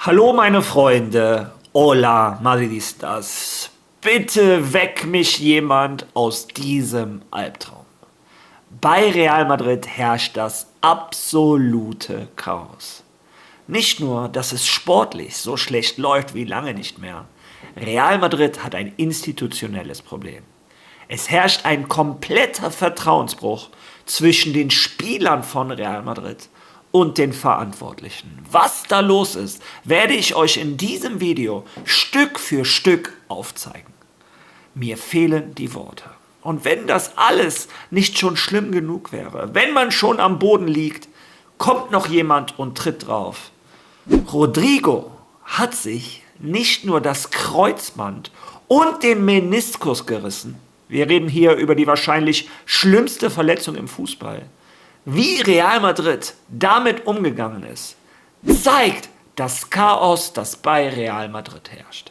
Hallo meine Freunde, hola Madridistas, bitte weck mich jemand aus diesem Albtraum. Bei Real Madrid herrscht das absolute Chaos. Nicht nur, dass es sportlich so schlecht läuft wie lange nicht mehr. Real Madrid hat ein institutionelles Problem. Es herrscht ein kompletter Vertrauensbruch zwischen den Spielern von Real Madrid und den Verantwortlichen. Was da los ist, werde ich euch in diesem Video Stück für Stück aufzeigen. Mir fehlen die Worte. Und wenn das alles nicht schon schlimm genug wäre, wenn man schon am Boden liegt, kommt noch jemand und tritt drauf. Rodrigo hat sich nicht nur das Kreuzband und den Meniskus gerissen. Wir reden hier über die wahrscheinlich schlimmste Verletzung im Fußball. Wie Real Madrid damit umgegangen ist, zeigt das Chaos, das bei Real Madrid herrscht.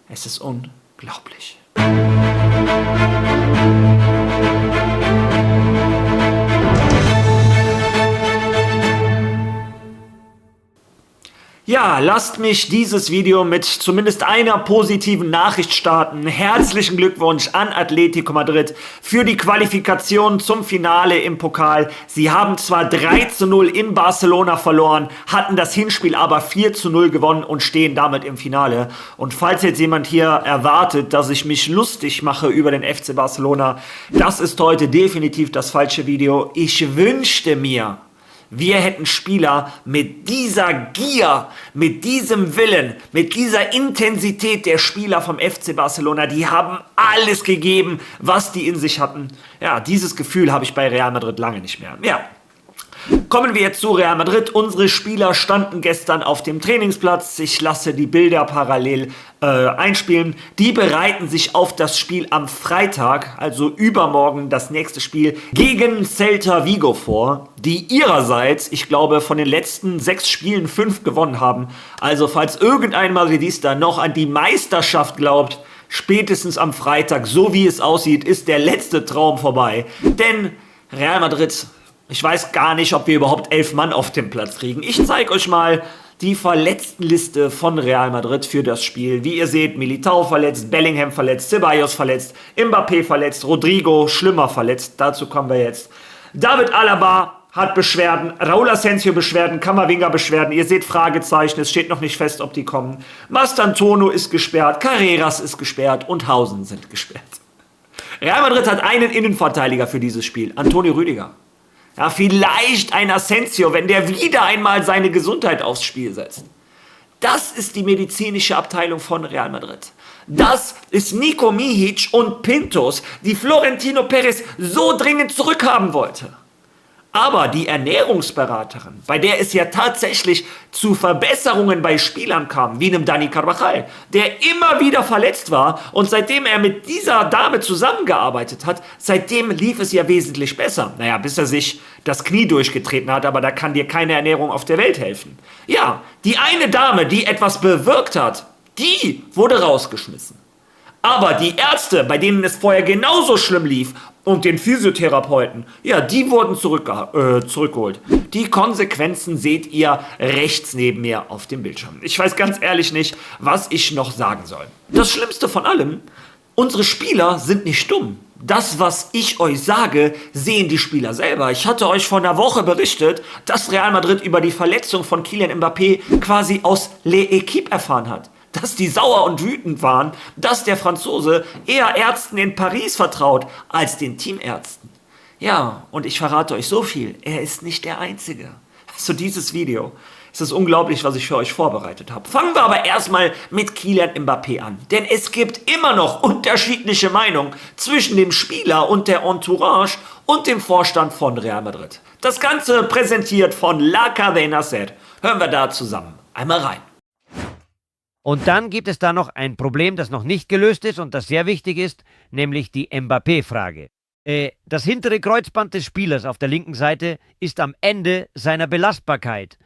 Es ist unglaublich. Ja, lasst mich dieses Video mit zumindest einer positiven Nachricht starten. Herzlichen Glückwunsch an Atletico Madrid für die Qualifikation zum Finale im Pokal. Sie haben zwar 3:0 in Barcelona verloren, hatten das Hinspiel aber 4:0 gewonnen und stehen damit im Finale. Und falls jetzt jemand hier erwartet, dass ich mich lustig mache über den FC Barcelona, das ist heute definitiv das falsche Video. Ich wünschte mir, wir hätten Spieler mit dieser Gier, mit diesem Willen, mit dieser Intensität der Spieler vom FC Barcelona, die haben alles gegeben, was die in sich hatten. Ja, dieses Gefühl habe ich bei Real Madrid lange nicht mehr. Ja. Kommen wir jetzt zu Real Madrid. Unsere Spieler standen gestern auf dem Trainingsplatz. Ich lasse die Bilder parallel einspielen. Die bereiten sich auf das Spiel am Freitag, also übermorgen das nächste Spiel, gegen Celta Vigo vor, die ihrerseits, ich glaube, von den letzten 6 Spielen 5 gewonnen haben. Also falls irgendein Madridista noch an die Meisterschaft glaubt, spätestens am Freitag, so wie es aussieht, ist der letzte Traum vorbei. Denn Real Madrid... Ich weiß gar nicht, ob wir überhaupt 11 Mann auf dem Platz kriegen. Ich zeige euch mal die Verletztenliste von Real Madrid für das Spiel. Wie ihr seht, Militao verletzt, Bellingham verletzt, Ceballos verletzt, Mbappé verletzt, Rodrigo schlimmer verletzt. Dazu kommen wir jetzt. David Alaba hat Beschwerden, Raúl Asensio Beschwerden, Camavinga Beschwerden. Ihr seht Fragezeichen, es steht noch nicht fest, ob die kommen. Mastantuono ist gesperrt, Carreras ist gesperrt und Hausen sind gesperrt. Real Madrid hat einen Innenverteidiger für dieses Spiel, Antonio Rüdiger. Ja, vielleicht ein Asensio, wenn der wieder einmal seine Gesundheit aufs Spiel setzt. Das ist die medizinische Abteilung von Real Madrid. Das ist Nico Mihic und Pintos, die Florentino Perez so dringend zurückhaben wollte. Aber die Ernährungsberaterin, bei der es ja tatsächlich zu Verbesserungen bei Spielern kam, wie einem Dani Carvajal, der immer wieder verletzt war und seitdem er mit dieser Dame zusammengearbeitet hat, seitdem lief es ja wesentlich besser. Naja, bis er sich das Knie durchgetreten hat, aber da kann dir keine Ernährung auf der Welt helfen. Ja, die eine Dame, die etwas bewirkt hat, die wurde rausgeschmissen. Aber die Ärzte, bei denen es vorher genauso schlimm lief, und den Physiotherapeuten, ja, die wurden zurückgeholt. Die Konsequenzen seht ihr rechts neben mir auf dem Bildschirm. Ich weiß ganz ehrlich nicht, was ich noch sagen soll. Das Schlimmste von allem, unsere Spieler sind nicht dumm. Das, was ich euch sage, sehen die Spieler selber. Ich hatte euch vor einer Woche berichtet, dass Real Madrid über die Verletzung von Kylian Mbappé quasi aus L'Équipe erfahren hat. Dass die sauer und wütend waren, dass der Franzose eher Ärzten in Paris vertraut als den Teamärzten. Ja, und ich verrate euch so viel, er ist nicht der Einzige. So dieses Video. Es ist unglaublich, was ich für euch vorbereitet habe. Fangen wir aber erstmal mit Kylian Mbappé an. Denn es gibt immer noch unterschiedliche Meinungen zwischen dem Spieler und der Entourage und dem Vorstand von Real Madrid. Das Ganze präsentiert von La Cadena SER. Hören wir da zusammen einmal rein. Und dann gibt es da noch ein Problem, das noch nicht gelöst ist und das sehr wichtig ist, nämlich die Mbappé-Frage. Das hintere Kreuzband des Spielers auf der linken Seite ist am Ende seiner Belastbarkeit.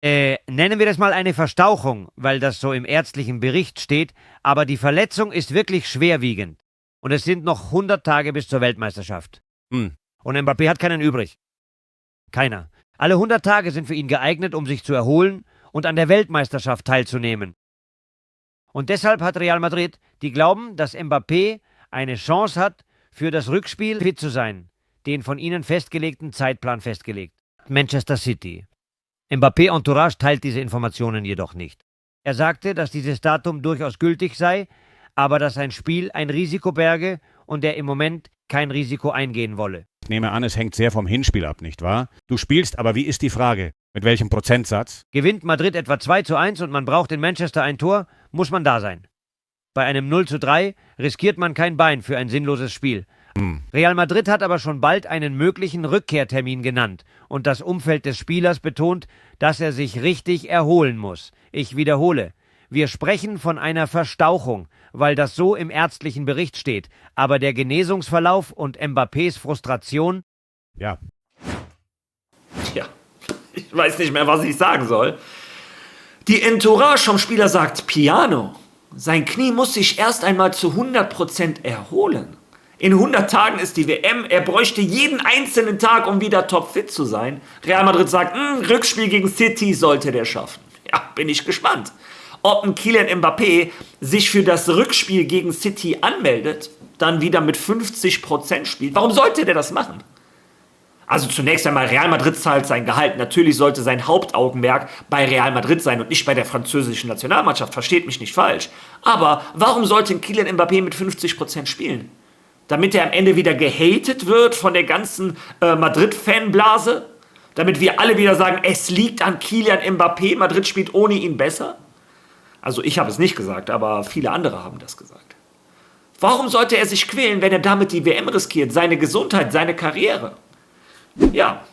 Nennen wir das mal eine Verstauchung, weil das so im ärztlichen Bericht steht, aber die Verletzung ist wirklich schwerwiegend. Und es sind noch 100 Tage bis zur Weltmeisterschaft. Und Mbappé hat keinen übrig. Keiner. Alle 100 Tage sind für ihn geeignet, um sich zu erholen und an der Weltmeisterschaft teilzunehmen. Und deshalb hat Real Madrid, die glauben, dass Mbappé eine Chance hat, für das Rückspiel fit zu sein, den von ihnen festgelegten Zeitplan festgelegt. Manchester City. Mbappé Entourage teilt diese Informationen jedoch nicht. Er sagte, dass dieses Datum durchaus gültig sei, aber dass sein Spiel ein Risiko berge und er im Moment kein Risiko eingehen wolle. Ich nehme an, es hängt sehr vom Hinspiel ab, nicht wahr? Du spielst, aber wie ist die Frage? Mit welchem Prozentsatz? Gewinnt Madrid etwa 2:1 und man braucht in Manchester ein Tor, muss man da sein. Bei einem 0:3 riskiert man kein Bein für ein sinnloses Spiel. Real Madrid hat aber schon bald einen möglichen Rückkehrtermin genannt und das Umfeld des Spielers betont, dass er sich richtig erholen muss. Ich wiederhole, wir sprechen von einer Verstauchung, weil das so im ärztlichen Bericht steht, aber der Genesungsverlauf und Mbappés Frustration... Ja. Ja, ich weiß nicht mehr, was ich sagen soll. Die Entourage vom Spieler sagt Piano. Sein Knie muss sich erst einmal zu 100% erholen. In 100 Tagen ist die WM, er bräuchte jeden einzelnen Tag, um wieder topfit zu sein. Real Madrid sagt, Rückspiel gegen City sollte der schaffen. Ja, bin ich gespannt. Ob ein Kylian Mbappé sich für das Rückspiel gegen City anmeldet, dann wieder mit 50% spielt. Warum sollte der das machen? Also zunächst einmal, Real Madrid zahlt sein Gehalt. Natürlich sollte sein Hauptaugenmerk bei Real Madrid sein und nicht bei der französischen Nationalmannschaft. Versteht mich nicht falsch. Aber warum sollte ein Kylian Mbappé mit 50% spielen? Damit er am Ende wieder gehatet wird von der ganzen Madrid-Fanblase? Damit wir alle wieder sagen, es liegt an Kylian Mbappé, Madrid spielt ohne ihn besser? Also ich habe es nicht gesagt, aber viele andere haben das gesagt. Warum sollte er sich quälen, wenn er damit die WM riskiert, seine Gesundheit, seine Karriere? Ja,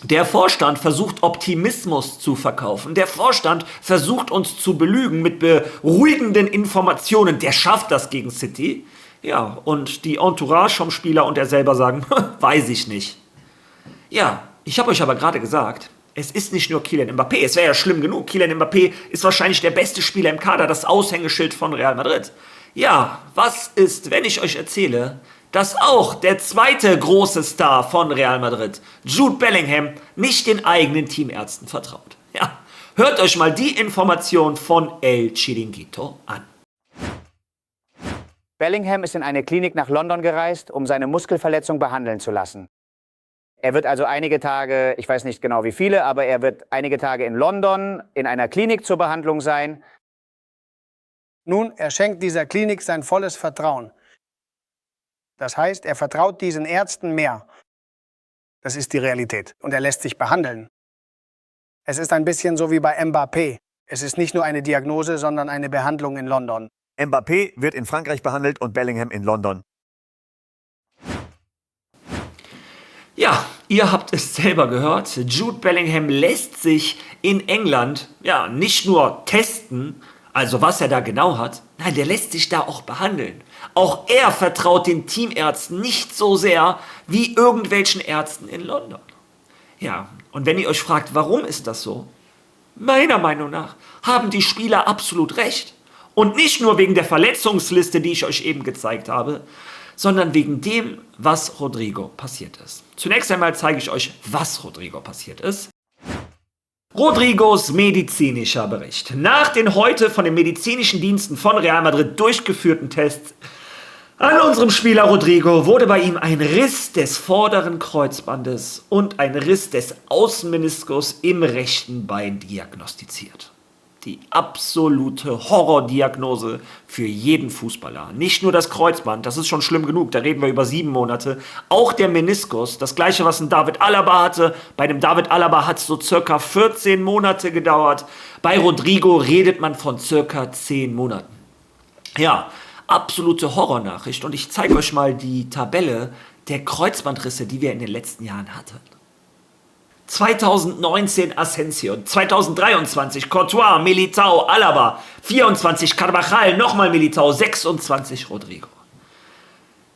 der Vorstand versucht Optimismus zu verkaufen. Der Vorstand versucht uns zu belügen mit beruhigenden Informationen. Der schafft das gegen City. Ja, und die Entourage vom Spieler und er selber sagen, weiß ich nicht. Ja, ich habe euch aber gerade gesagt, es ist nicht nur Kylian Mbappé, es wäre ja schlimm genug. Kylian Mbappé ist wahrscheinlich der beste Spieler im Kader, das Aushängeschild von Real Madrid. Ja, was ist, wenn ich euch erzähle, dass auch der zweite große Star von Real Madrid, Jude Bellingham, nicht den eigenen Teamärzten vertraut? Ja, hört euch mal die Information von El Chiringuito an. Bellingham ist in eine Klinik nach London gereist, um seine Muskelverletzung behandeln zu lassen. Er wird also einige Tage, ich weiß nicht genau wie viele, aber er wird einige Tage in London in einer Klinik zur Behandlung sein. Nun, er schenkt dieser Klinik sein volles Vertrauen. Das heißt, er vertraut diesen Ärzten mehr. Das ist die Realität. Und er lässt sich behandeln. Es ist ein bisschen so wie bei Mbappé. Es ist nicht nur eine Diagnose, sondern eine Behandlung in London. Mbappé wird in Frankreich behandelt und Bellingham in London. Ja, ihr habt es selber gehört. Jude Bellingham lässt sich in England ja nicht nur testen, also was er da genau hat. Nein, der lässt sich da auch behandeln. Auch er vertraut den Teamärzten nicht so sehr wie irgendwelchen Ärzten in London. Ja, und wenn ihr euch fragt, warum ist das so? Meiner Meinung nach haben die Spieler absolut recht. Und nicht nur wegen der Verletzungsliste, die ich euch eben gezeigt habe, sondern wegen dem, was Rodrigo passiert ist. Zunächst einmal zeige ich euch, was Rodrigo passiert ist. Rodrigos medizinischer Bericht. Nach den heute von den medizinischen Diensten von Real Madrid durchgeführten Tests an unserem Spieler Rodrigo wurde bei ihm ein Riss des vorderen Kreuzbandes und ein Riss des Außenmeniskus im rechten Bein diagnostiziert. Die absolute Horrordiagnose für jeden Fußballer. Nicht nur das Kreuzband, das ist schon schlimm genug, da reden wir über 7 Monate. Auch der Meniskus, das gleiche, was ein David Alaba hatte. Bei dem David Alaba hat es so circa 14 Monate gedauert. Bei Rodrigo redet man von circa 10 Monaten. Ja, absolute Horrornachricht. Und ich zeige euch mal die Tabelle der Kreuzbandrisse, die wir in den letzten Jahren hatten. 2019 Asensio, 2023 Courtois, Militao, Alaba, 24 Carvajal, nochmal Militao, 26 Rodrigo.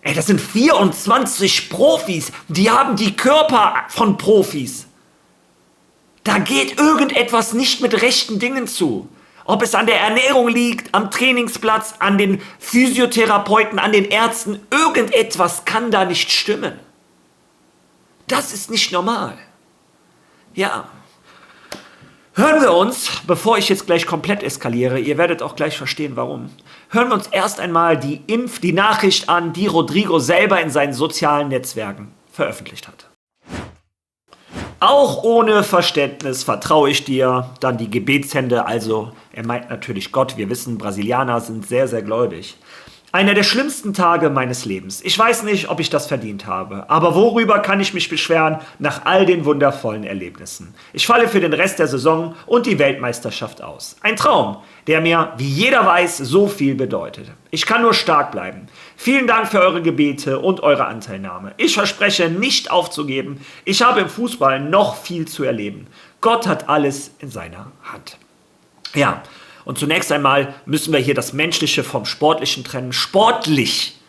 Ey, das sind 24 Profis, die haben die Körper von Profis. Da geht irgendetwas nicht mit rechten Dingen zu. Ob es an der Ernährung liegt, am Trainingsplatz, an den Physiotherapeuten, an den Ärzten, irgendetwas kann da nicht stimmen. Das ist nicht normal. Ja, Hören wir uns, bevor ich jetzt gleich komplett eskaliere, ihr werdet auch gleich verstehen, warum, hören wir uns erst einmal die Nachricht an, die Rodrigo selber in seinen sozialen Netzwerken veröffentlicht hat. Auch ohne Verständnis vertraue ich dir. Dann die Gebetshände, also er meint natürlich Gott. Wir wissen, Brasilianer sind sehr, sehr gläubig. Einer der schlimmsten Tage meines Lebens. Ich weiß nicht, ob ich das verdient habe. Aber worüber kann ich mich beschweren nach all den wundervollen Erlebnissen? Ich falle für den Rest der Saison und die Weltmeisterschaft aus. Ein Traum, der mir, wie jeder weiß, so viel bedeutet. Ich kann nur stark bleiben. Vielen Dank für eure Gebete und eure Anteilnahme. Ich verspreche, nicht aufzugeben. Ich habe im Fußball noch viel zu erleben. Gott hat alles in seiner Hand. Ja. Und zunächst einmal müssen wir hier das Menschliche vom Sportlichen trennen. Sportlich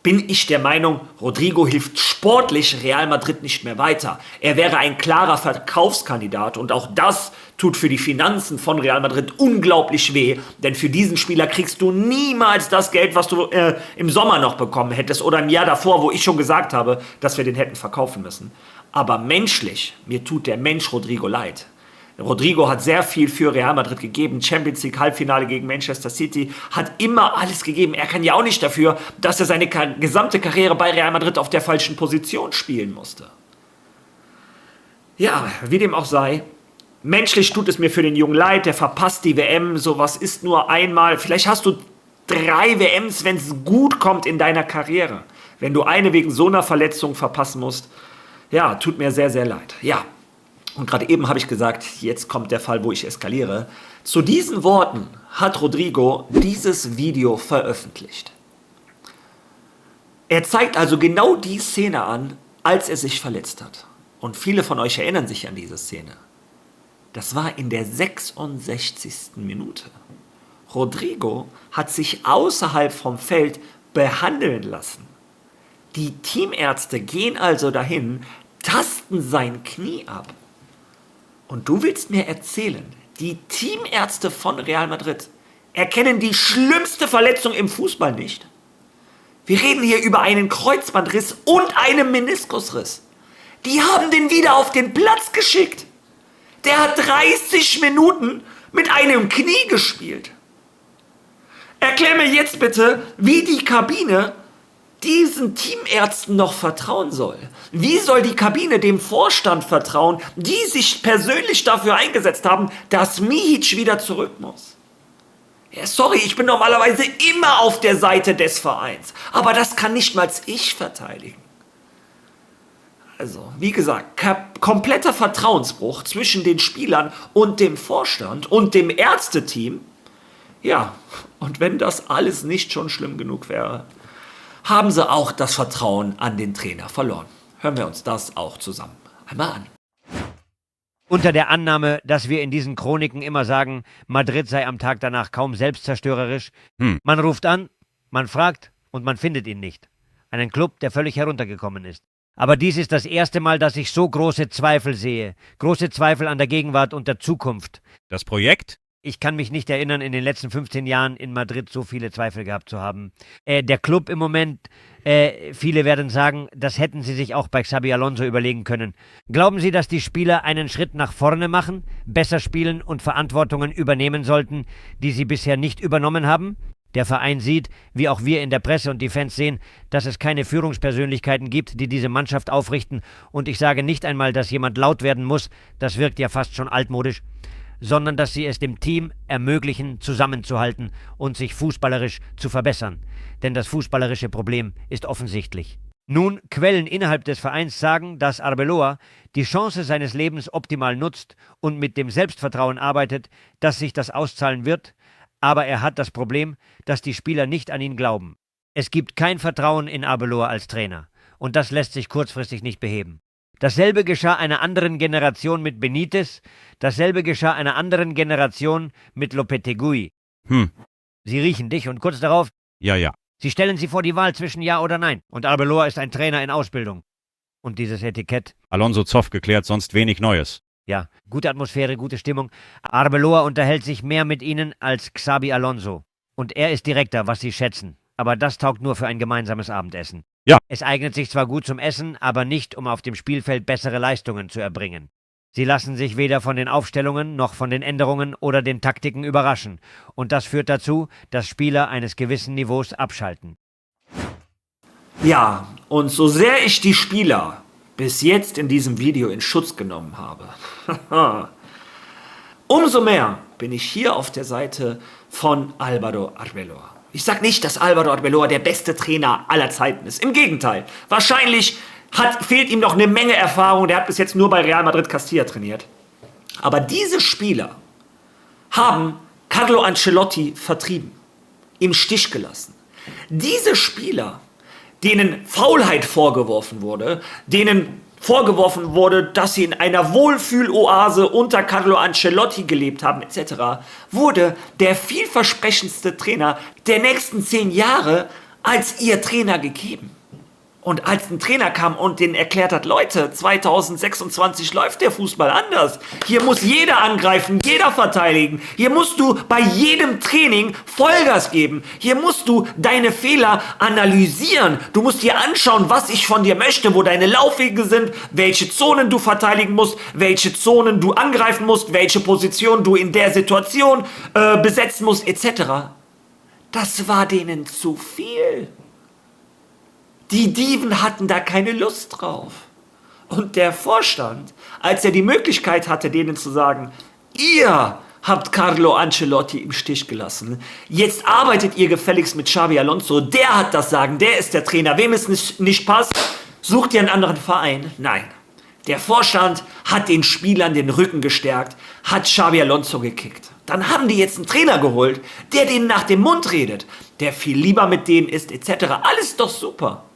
bin ich der Meinung, Rodrigo hilft sportlich Real Madrid nicht mehr weiter. Er wäre ein klarer Verkaufskandidat und auch das tut für die Finanzen von Real Madrid unglaublich weh, denn für diesen Spieler kriegst du niemals das Geld, was du im Sommer noch bekommen hättest oder im Jahr davor, wo ich schon gesagt habe, dass wir den hätten verkaufen müssen. Aber menschlich, mir tut der Mensch Rodrigo leid. Rodrigo hat sehr viel für Real Madrid gegeben. Champions League Halbfinale gegen Manchester City, hat immer alles gegeben. Er kann ja auch nicht dafür, dass er seine gesamte Karriere bei Real Madrid auf der falschen Position spielen musste. Ja, wie dem auch sei, menschlich tut es mir für den Jungen leid. Der verpasst die WM. Sowas ist nur einmal. Vielleicht hast du 3 WMs, wenn es gut kommt in deiner Karriere. Wenn du eine wegen so einer Verletzung verpassen musst, ja, tut mir sehr, sehr leid. Ja. Und gerade eben habe ich gesagt, jetzt kommt der Fall, wo ich eskaliere. Zu diesen Worten hat Rodrigo dieses Video veröffentlicht. Er zeigt also genau die Szene an, als er sich verletzt hat. Und viele von euch erinnern sich an diese Szene. Das war in der 66. Minute. Rodrigo hat sich außerhalb vom Feld behandeln lassen. Die Teamärzte gehen also dahin, tasten sein Knie ab. Und du willst mir erzählen, die Teamärzte von Real Madrid erkennen die schlimmste Verletzung im Fußball nicht? Wir reden hier über einen Kreuzbandriss und einen Meniskusriss. Die haben den wieder auf den Platz geschickt. Der hat 30 Minuten mit einem Knie gespielt. Erklär mir jetzt bitte, wie die Kabine diesen Teamärzten noch vertrauen soll. Wie soll die Kabine dem Vorstand vertrauen, die sich persönlich dafür eingesetzt haben, dass Mihic wieder zurück muss? Ja, sorry, ich bin normalerweise immer auf der Seite des Vereins, aber das kann nicht mal ich verteidigen. Also, wie gesagt, kompletter Vertrauensbruch zwischen den Spielern und dem Vorstand und dem Ärzteteam. Ja, und wenn das alles nicht schon schlimm genug wäre, haben sie auch das Vertrauen an den Trainer verloren. Hören wir uns das auch zusammen einmal an. Unter der Annahme, dass wir in diesen Chroniken immer sagen, Madrid sei am Tag danach kaum selbstzerstörerisch. Man ruft an, man fragt und man findet ihn nicht. Einen Club, der völlig heruntergekommen ist. Aber dies ist das erste Mal, dass ich so große Zweifel sehe. Große Zweifel an der Gegenwart und der Zukunft. Das Projekt? Ich kann mich nicht erinnern, in den letzten 15 Jahren in Madrid so viele Zweifel gehabt zu haben. Der Club im Moment, viele werden sagen, das hätten sie sich auch bei Xabi Alonso überlegen können. Glauben Sie, dass die Spieler einen Schritt nach vorne machen, besser spielen und Verantwortungen übernehmen sollten, die sie bisher nicht übernommen haben? Der Verein sieht, wie auch wir in der Presse und die Fans sehen, dass es keine Führungspersönlichkeiten gibt, die diese Mannschaft aufrichten. Und ich sage nicht einmal, dass jemand laut werden muss, das wirkt ja fast schon altmodisch, sondern dass sie es dem Team ermöglichen, zusammenzuhalten und sich fußballerisch zu verbessern. Denn das fußballerische Problem ist offensichtlich. Nun, Quellen innerhalb des Vereins sagen, dass Arbeloa die Chance seines Lebens optimal nutzt und mit dem Selbstvertrauen arbeitet, dass sich das auszahlen wird, aber er hat das Problem, dass die Spieler nicht an ihn glauben. Es gibt kein Vertrauen in Arbeloa als Trainer und das lässt sich kurzfristig nicht beheben. Dasselbe geschah einer anderen Generation mit Benitez, dasselbe geschah einer anderen Generation mit Lopetegui. Sie riechen dich und kurz darauf, Ja. sie stellen sie vor die Wahl zwischen Ja oder Nein. Und Arbeloa ist ein Trainer in Ausbildung. Und dieses Etikett, Alonso Zoff geklärt, sonst wenig Neues. ja, gute Atmosphäre, gute Stimmung. Arbeloa unterhält sich mehr mit ihnen als Xabi Alonso. Und er ist direkter, was sie schätzen. Aber das taugt nur für ein gemeinsames Abendessen. Ja. Es eignet sich zwar gut zum Essen, aber nicht, um auf dem Spielfeld bessere Leistungen zu erbringen. Sie lassen sich weder von den Aufstellungen noch von den Änderungen oder den Taktiken überraschen. Und das führt dazu, dass Spieler eines gewissen Niveaus abschalten. Ja, und so sehr ich die Spieler bis jetzt in diesem Video in Schutz genommen habe, umso mehr bin ich hier auf der Seite von Álvaro Arbeloa. Ich sage nicht, dass Álvaro Arbeloa der beste Trainer aller Zeiten ist. Im Gegenteil. Wahrscheinlich fehlt ihm noch eine Menge Erfahrung. Der hat bis jetzt nur bei Real Madrid Castilla trainiert. Aber diese Spieler haben Carlo Ancelotti vertrieben, im Stich gelassen. Diese Spieler, denen Faulheit vorgeworfen wurde, denen vorgeworfen wurde, dass sie in einer Wohlfühloase unter Carlo Ancelotti gelebt haben, etc., wurde der vielversprechendste Trainer der nächsten 10 Jahre als ihr Trainer gegeben. Und als ein Trainer kam und denen erklärt hat, Leute, 2026 läuft der Fußball anders. Hier muss jeder angreifen, jeder verteidigen. Hier musst du bei jedem Training Vollgas geben. Hier musst du deine Fehler analysieren. Du musst dir anschauen, was ich von dir möchte, wo deine Laufwege sind, welche Zonen du verteidigen musst, welche Zonen du angreifen musst, welche Position du in der Situation besetzen musst, etc. Das war denen zu viel. Die Diven hatten da keine Lust drauf. Und der Vorstand, als er die Möglichkeit hatte, denen zu sagen, ihr habt Carlo Ancelotti im Stich gelassen, jetzt arbeitet ihr gefälligst mit Xabi Alonso, der hat das Sagen, der ist der Trainer, wem es nicht passt, sucht ihr einen anderen Verein. Nein, der Vorstand hat den Spielern den Rücken gestärkt, hat Xabi Alonso gekickt. Dann haben die jetzt einen Trainer geholt, der denen nach dem Mund redet, der viel lieber mit denen ist, etc. Alles doch super.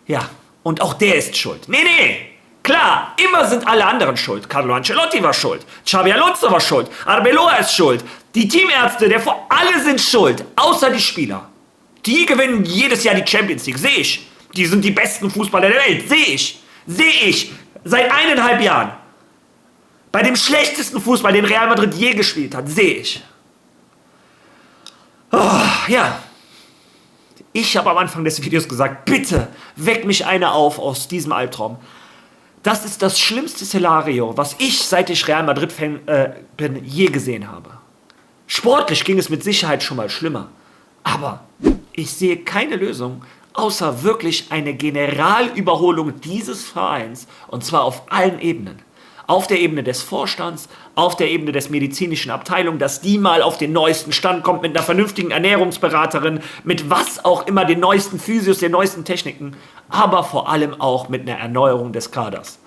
Ja, und auch der ist schuld. Nee, klar, immer sind alle anderen schuld. Carlo Ancelotti war schuld, Xabi Alonso war schuld, Arbeloa ist schuld, die Teamärzte, alle sind schuld, außer die Spieler. Die gewinnen jedes Jahr die Champions League, sehe ich. Die sind die besten Fußballer der Welt, sehe ich. Seit 1,5 Jahren. Bei dem schlechtesten Fußball, den Real Madrid je gespielt hat, sehe ich. Oh, ja. Ich habe am Anfang des Videos gesagt, bitte weck mich einer auf aus diesem Albtraum. Das ist das schlimmste Szenario, was ich, seit ich Real Madrid-Fan bin, je gesehen habe. Sportlich ging es mit Sicherheit schon mal schlimmer. Aber ich sehe keine Lösung, außer wirklich eine Generalüberholung dieses Vereins. Und zwar auf allen Ebenen. Auf der Ebene des Vorstands, auf der Ebene des medizinischen Abteilung, dass die mal auf den neuesten Stand kommt mit einer vernünftigen Ernährungsberaterin, mit was auch immer, den neuesten Physios, den neuesten Techniken, aber vor allem auch mit einer Erneuerung des Kaders.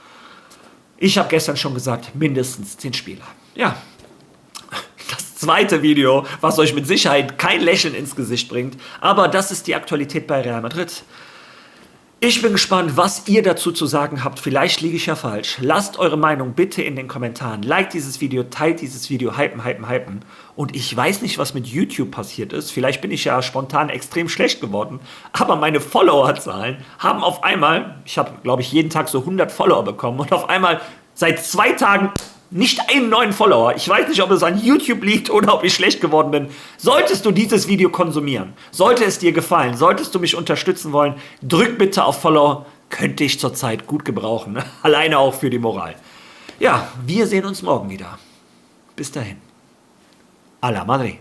Ich habe gestern schon gesagt, mindestens 10 Spieler. Ja, das zweite Video, was euch mit Sicherheit kein Lächeln ins Gesicht bringt, aber das ist die Aktualität bei Real Madrid. Ich bin gespannt, was ihr dazu zu sagen habt. Vielleicht liege ich ja falsch. Lasst eure Meinung bitte in den Kommentaren. Liked dieses Video, teilt dieses Video, hypen. Und ich weiß nicht, was mit YouTube passiert ist. Vielleicht bin ich ja spontan extrem schlecht geworden. Aber meine Followerzahlen haben auf einmal, ich habe, glaube ich, jeden Tag so 100 Follower bekommen. Und auf einmal seit 2 Tagen nicht einen neuen Follower. Ich weiß nicht, ob es an YouTube liegt oder ob ich schlecht geworden bin. Solltest du dieses Video konsumieren, sollte es dir gefallen, solltest du mich unterstützen wollen, drück bitte auf Follow. Könnte ich zurzeit gut gebrauchen. Alleine auch für die Moral. Ja, wir sehen uns morgen wieder. Bis dahin. A la Madrid.